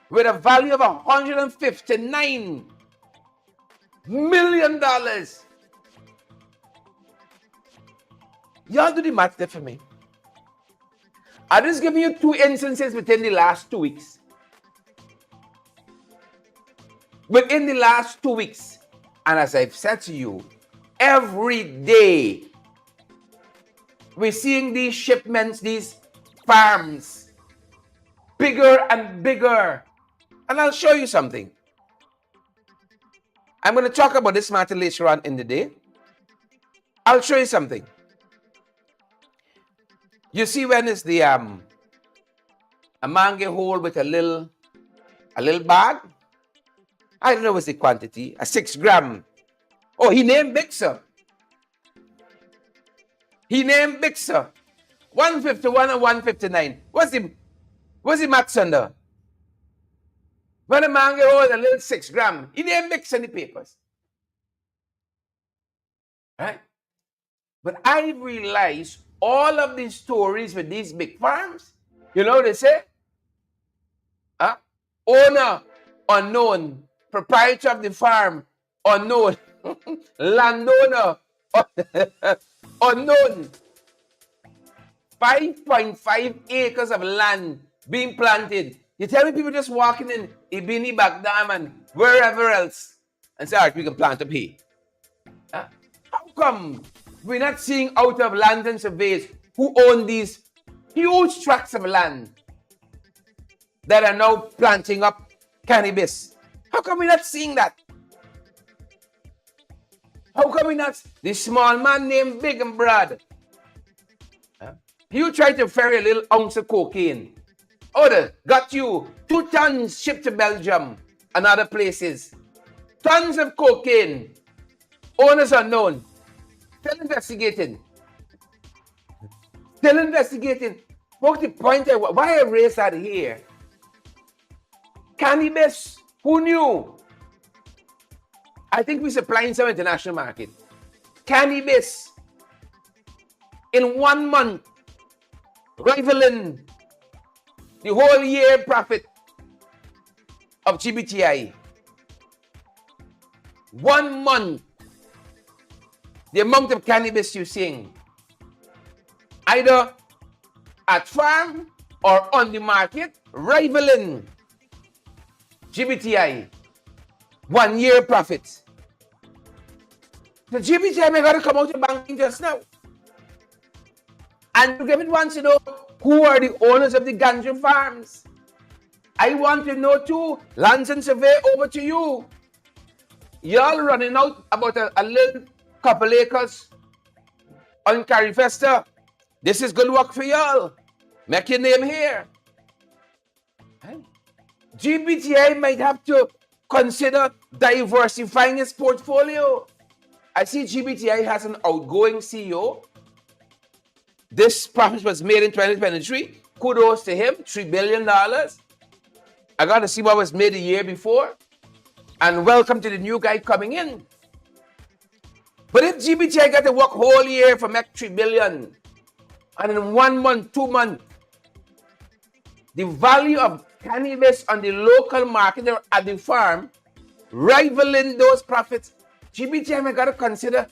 with a value of $159 million. Y'all do the math there for me. I'm just giving you two instances within the last 2 weeks. Within the last 2 weeks, and as I've said to you, every day we're seeing these shipments, these farms, bigger and bigger. And I'll show you something. I'm going to talk about this matter later on in the day. I'll show you something. You see when it's the a man get hold with a little bag. I don't know what's the quantity. A 6 gram. Oh, he named big, sir. He named big, sir. 151 and 159. What's the maths under? When a man get hold a little 6 gram, he named mix in the papers. Right? But I realize all of these stories with these big farms, you know what they say? Owner unknown, proprietor of the farm unknown, landowner unknown. 5.5 acres of land being planted. You tell me people just walking in Ibini, Bagdam, and wherever else and say, all right, we can plant up here. How come we're not seeing out of land and surveys who own these huge tracts of land that are now planting up cannabis? How come we're not seeing that? How come we're not? This small man named Big and Brad. You try to ferry a little ounce of cocaine. Order, got you 2 tons shipped to Belgium and other places. Tons of cocaine. Owners unknown. Still investigating. Still investigating. What's the point? Why I raise that here? Cannabis. Who knew? I think we're supplying some international market. Cannabis. In 1 month, rivaling the whole year profit of GBTI. 1 month, the amount of cannabis you're seeing, either at farm or on the market, rivaling GBTI. 1 year profit. The GBTI may got to come out of banking just now. And everyone wants to know who are the owners of the ganja farms. I want to know too. Lands and Survey, over to you. Y'all running out about a little couple acres on Carifesta. This is good work for y'all. Make your name here. GBTI might have to consider diversifying its portfolio. I see GBTI has an outgoing CEO. This profit was made in 2023. Kudos to him, $3 billion. I got to see what was made the year before. And welcome to the new guy coming in. But if GBTI got to work whole year for make $3 billion, and in 1 month, 2 months, the value of cannabis on the local market or at the farm rivaling those profits, GBTI may got to consider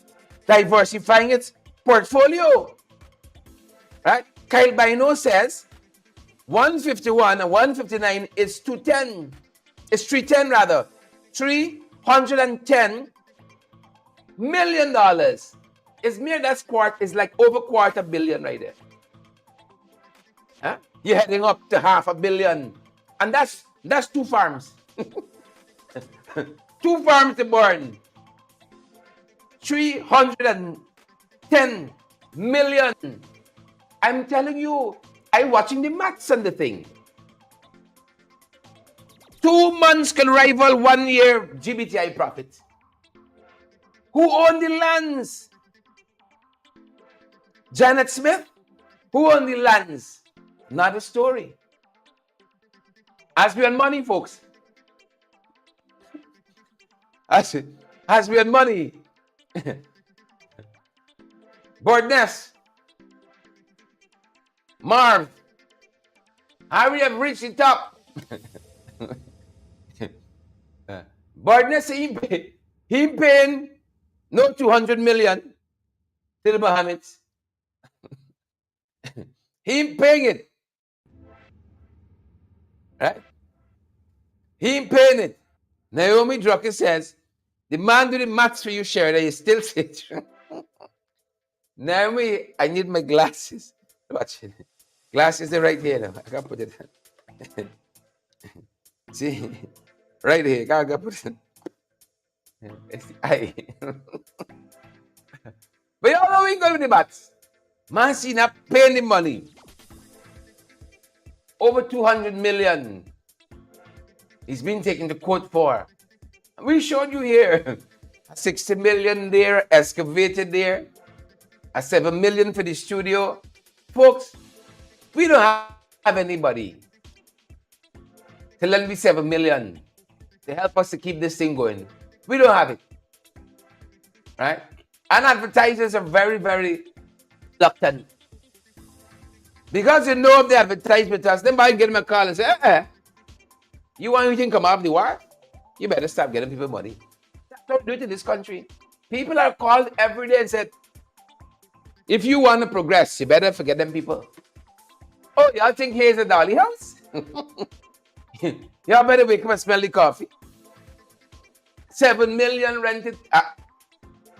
diversifying its portfolio. Right? Kyle Bino says 151 and 159 is 210. It's 310 rather. $310 million. It's mere that's is like over $250 million right there. Huh? You're heading up to $500 million. And that's 2 farms. 2 farms to burn. 310 million. I'm telling you, I'm watching the maths on the thing. 2 months can rival 1 year GBTI profit. Who owned the lands? Janet Smith? Who owned the lands? Not a story. As we earn money, folks. As we earn money. Bordness. Marv. How we have reached the top. Bordness, he paying no 200 million to the Mohammeds. He ain't paying it. Right? He ain't paying it. Naomi Drucker says, the man do the maths for you, Sheridan, you still say Naomi, I need my glasses. Watch it. Glasses are right here now. I can't put it. See? Right here. I can't put it. It's the eye. But you all know we ain't going with the maths. Man, see, not paying the money. Over 200 million. He's been taken to court for. We showed you here. 60 million there, excavated there. A 7 million for the studio. Folks, we don't have anybody to lend me 7 million to help us to keep this thing going. We don't have it. Right? And advertisers are very, very reluctant. Because you know if they advertise with us, then by get them a call and say, you want anything come off the wire? You better stop getting people money. Don't do it in this country. People are called every day and said, if you want to progress, you better forget them people. Oh, y'all think here's a dolly house? Y'all better wake up and smell the coffee. 7 million rented,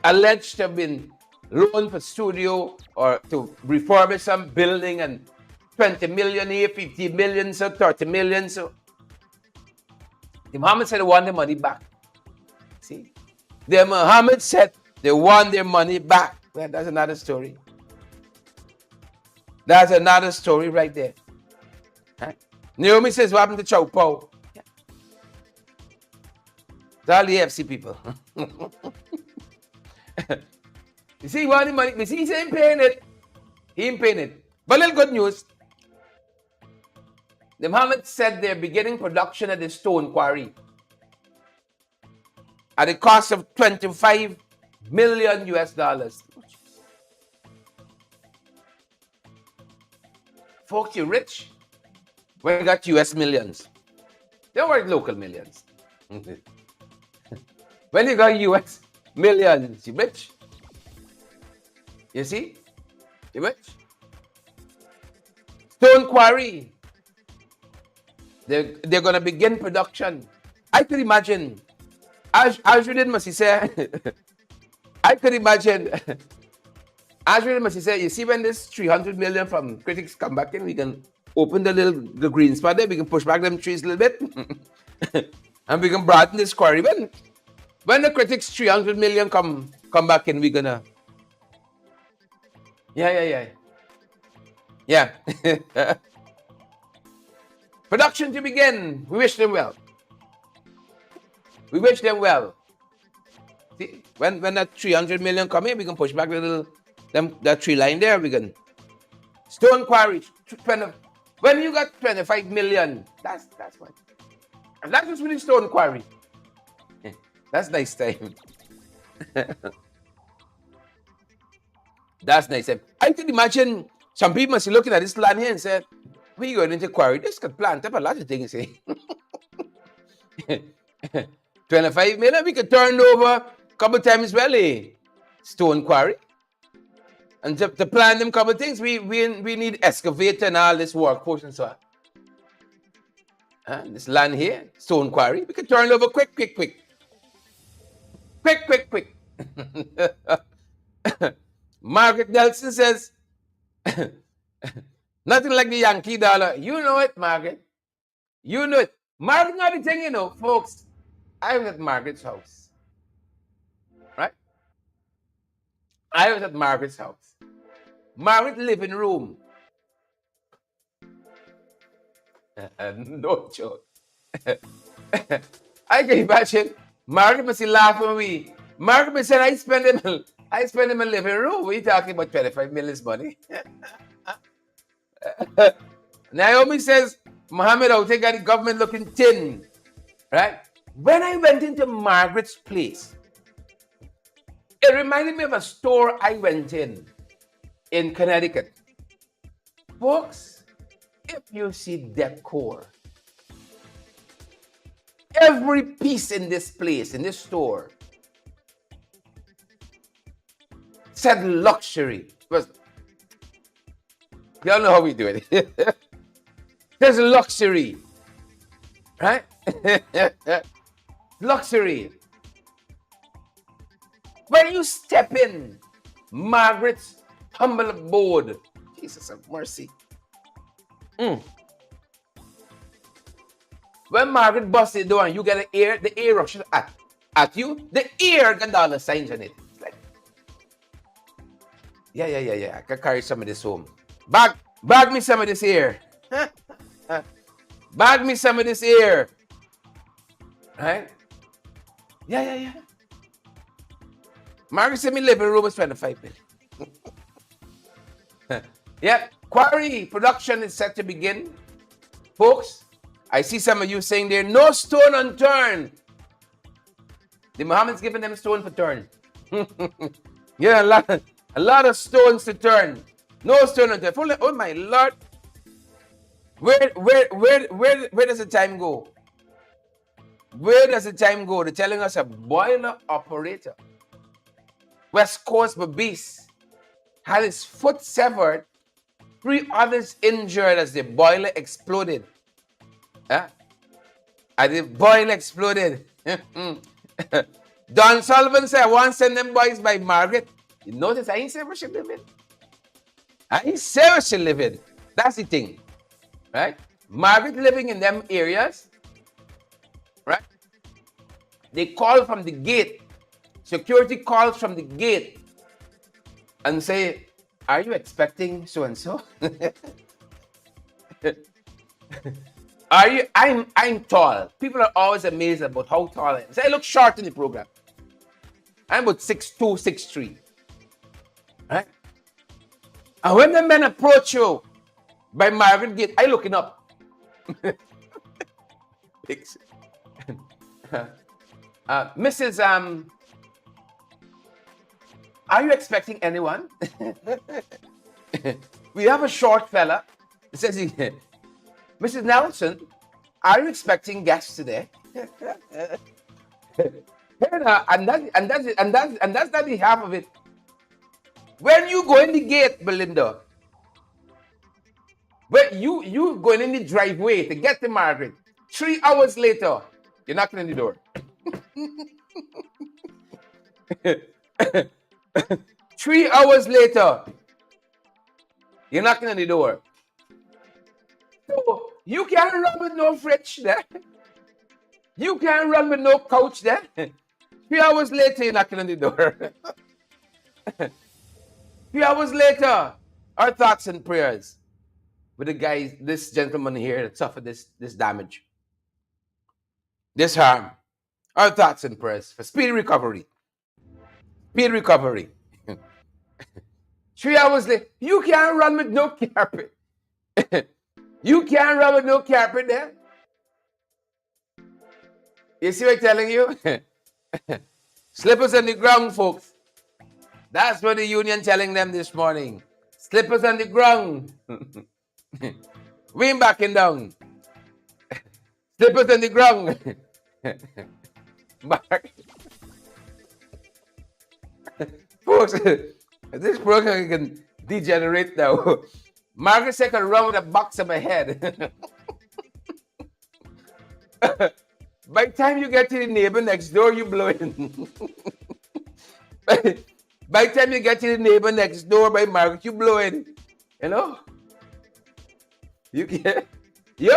alleged to have been loaned for studio or to refurbish some building, and 20 million here, 50 million, so 30 million, so. The Muhammad said they want their money back. See? The Muhammad said they want their money back. Well, that's another story. That's another story right there. Right? Naomi says, what happened to Chow Po? Yeah. It's all the FC people. You see, what the money? You see, he ain't paying it. He ain't paying it. But little good news. The Muhammad said they're beginning production at the stone quarry at a cost of 25 million US dollars. Folks, you're rich when you got US millions. Don't worry, local millions. When you got US millions, you're rich. You see? You're rich. Stone quarry. They're going to begin production. I could imagine, as you did, must say, I could imagine, as you did, must say, you see when this 300 million from critics come back in, we can open the green spot there, we can push back them trees a little bit, and we can broaden this quarry. When the critics 300 million come back in, we're gonna, yeah. Production to begin. We wish them well. We wish them well. See, when that 300 million come in, we can push back that tree line there. We can stone quarry. When you got 25 million, that's what. And that was really stone quarry. That's nice time. That's nice time. I can imagine some people must be looking at this land here and say, we going into quarry, this could plant up a lot of things, eh? 25 million, we could turn over a couple times well, eh? Stone quarry. And to plan them couple things, we need excavator and all this workforce and so on. This land here, stone quarry, we could turn over quick. Margaret Nelson says, nothing like the Yankee dollar. You know it, Margaret. You know it. Margaret, not the thing, folks. I'm at Margaret's house. Right? I was at Margaret's house. Margaret's living room. No joke. I can imagine Margaret must be laughing at me. Margaret said, I spend him in my living room. We talking about 25 million money. Naomi says, Mohammed, I'll take out the government looking thin. Right? When I went into Margaret's place, it reminded me of a store I went in Connecticut. Folks, if you see decor, every piece in this place, in this store, said luxury. But you don't know how we do it. There's luxury, right? Luxury. When you step in Margaret's humble abode, Jesus have mercy. When Margaret busts the door and you get the air rushes at you, the air got dollar signs on it. It's like, yeah. I can carry some of this home. Bag me some of this air. Bag me some of this air. Right? Yeah. Margaret said my living room is 25 million. Yep. Quarry production is set to begin. Folks, I see some of you saying there, no stone unturned. The Muhammad's giving them stone for turn. Yeah, a lot of stones to turn. No stone unturned. Oh my Lord. Where does the time go? Where does the time go? They're telling us a boiler operator, West Coast Babis, had his foot severed, 3 others injured as the boiler exploded. And the boiler exploded. Don Sullivan said, I want to send them boys by Margaret. You notice I ain't say where she living. I ain't say where she living. That's the thing. Right? Margaret living in them areas. Right? They call from the gate. Security calls from the gate and say, are you expecting so-and-so? Are you? I'm tall. People are always amazed about how tall I am. So I look short in the program. I'm about 6'2", 6'3". Right? And when the men approach you by Margaret Gate, I looking up. Mrs. Are you expecting anyone? We have a short fella. It says, Mrs. Nelson, are you expecting guests today? And that's not the half of it. When you go in the gate, Belinda, when you going in the driveway to get to Margaret, 3 hours later, you're knocking on the door. 3 hours later, you're knocking on the door. So you can't run with no fridge there. You can't run with no couch there. 3 hours later, you're knocking on the door. 3 hours later, our thoughts and prayers with the guy, this gentleman here that suffered this damage, this harm. Our thoughts and prayers for speedy recovery. Speedy recovery. 3 hours later, you can't run with no carpet. You can't run with no carpet there. You see what I'm telling you? Slippers on the ground, folks. That's what the union telling them this morning. Slippers on the ground. We ain't backing down. Slippers on the ground. Mark. Folks, this program can degenerate now. Margaret said I can run with a box on my head. By the time you get to the neighbor next door, you blow in. By the time you get to the neighbor next door by Margaret, you blow in. You know? You can't. You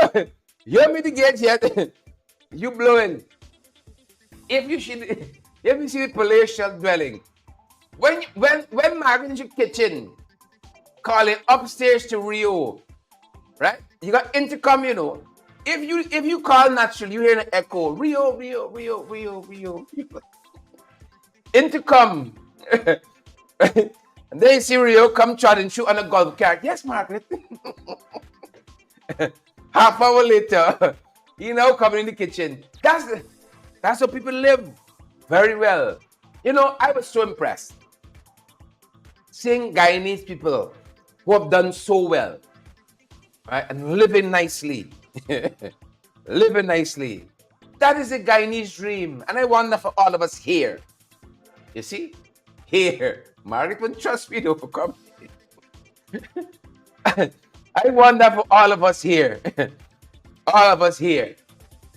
me to get yet. You blow in. If you see the palatial dwelling, When Margaret in your kitchen, calling upstairs to Rio, right? You got intercom, you know. If you call naturally, you hear an echo. Rio, Rio, Rio, Rio, Rio. Intercom. And then you see Rio come trotting through on a golf cart. Yes, Margaret. Half hour later, you know, coming in the kitchen. That's how people live very well. You know, I was so impressed seeing Guyanese people who have done so well, right, and living nicely. Living nicely. That is a Guyanese dream. And I wonder for all of us here. You see? Here. Margaret wouldn't trust me though for coming. I wonder for all of us here. All of us here.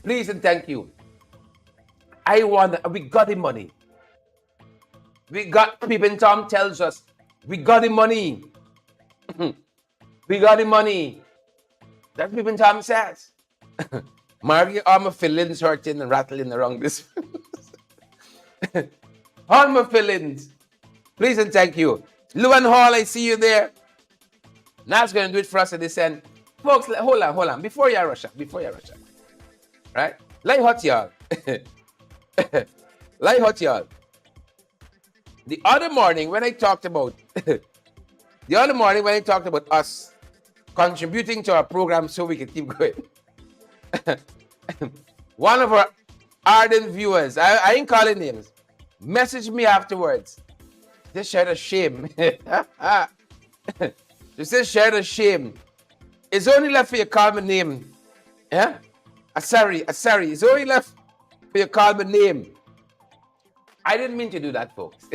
Please and thank you. I wonder, we got the money. We got, Peeping Tom tells us, we got the money. We got the money. That's Peeping Tom says. Margaret, all my feelings hurting and rattling around this. All my feelings. Please and thank you. Luan Hall, I see you there. That's going to do it for us at this end. Folks, hold on. Before you rush up. Right? Like hot, y'all. Like hot, y'all. The other morning when I talked about us contributing to our program so we can keep going. One of our ardent viewers, I ain't calling names, messaged me afterwards. This shared a shame. She said shared a shame. It's only left for you to call my name. Yeah? Sorry. It's only left for you to call my name. I didn't mean to do that, folks.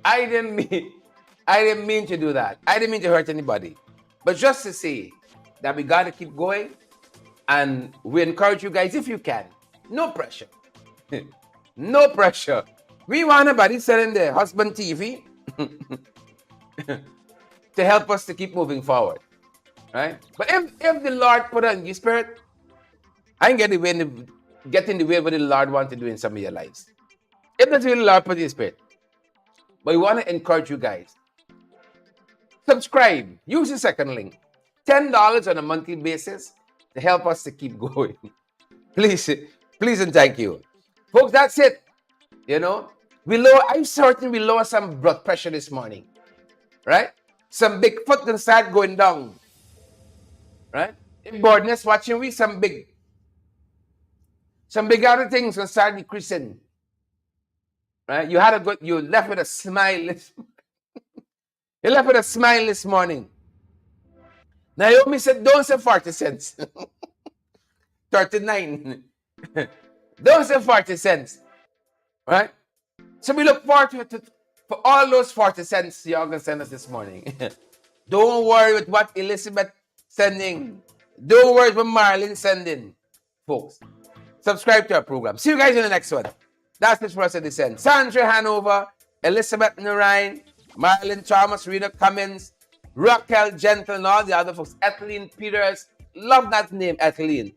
I didn't mean to do that. I didn't mean to hurt anybody. But just to say that we got to keep going, and we encourage you guys, if you can, no pressure. No pressure. We want somebody selling their husband TV to help us to keep moving forward. Right? But if the Lord put on your spirit, I can get in the way what the Lord wants to do in some of your lives. If that's really the Lord put in your spirit. But we want to encourage you guys. Subscribe. Use the second link. $10 on a monthly basis to help us to keep going. Please and thank you. Folks, that's it. You know, I'm certain we lower some blood pressure this morning. Right? Some big foot can start going down. Right? In boredness watching we, some big other things can start decreasing. Right? You left with a smile. You left with a smile this morning. Naomi said, don't say 40 cents. 39. Don't say 40 cents. Right? So we look forward for all those 40 cents y'all can send us this morning. Don't worry with what Elizabeth sending. Don't worry with Marlene sending. Folks, subscribe to our program. See you guys in the next one. That's it for us at this end. Sandra Hanover, Elizabeth Narain, Marlene Thomas, Rita Cummins, Raquel Gentle, and all the other folks. Ethelene Peters. Love that name, Ethelene.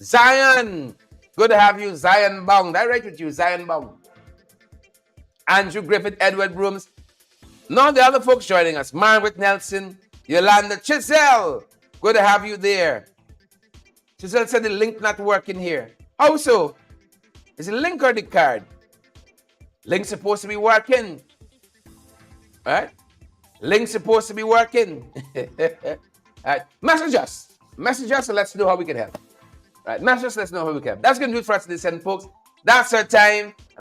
Zion. Good to have you, Zion Bong. I write with you, Zion Bong. Andrew Griffith, Edward Brooms. And all the other folks joining us. Margaret Nelson, Yolanda Chiselle. Good to have you there. Chiselle said the link not working here. How so? Is it link or the card? Link's supposed to be working. Right? Link's supposed to be working. Right. Message us and let's know how we can help. Right. Message us, let's know how we can help. That's going to do it for us this end, folks. That's our time.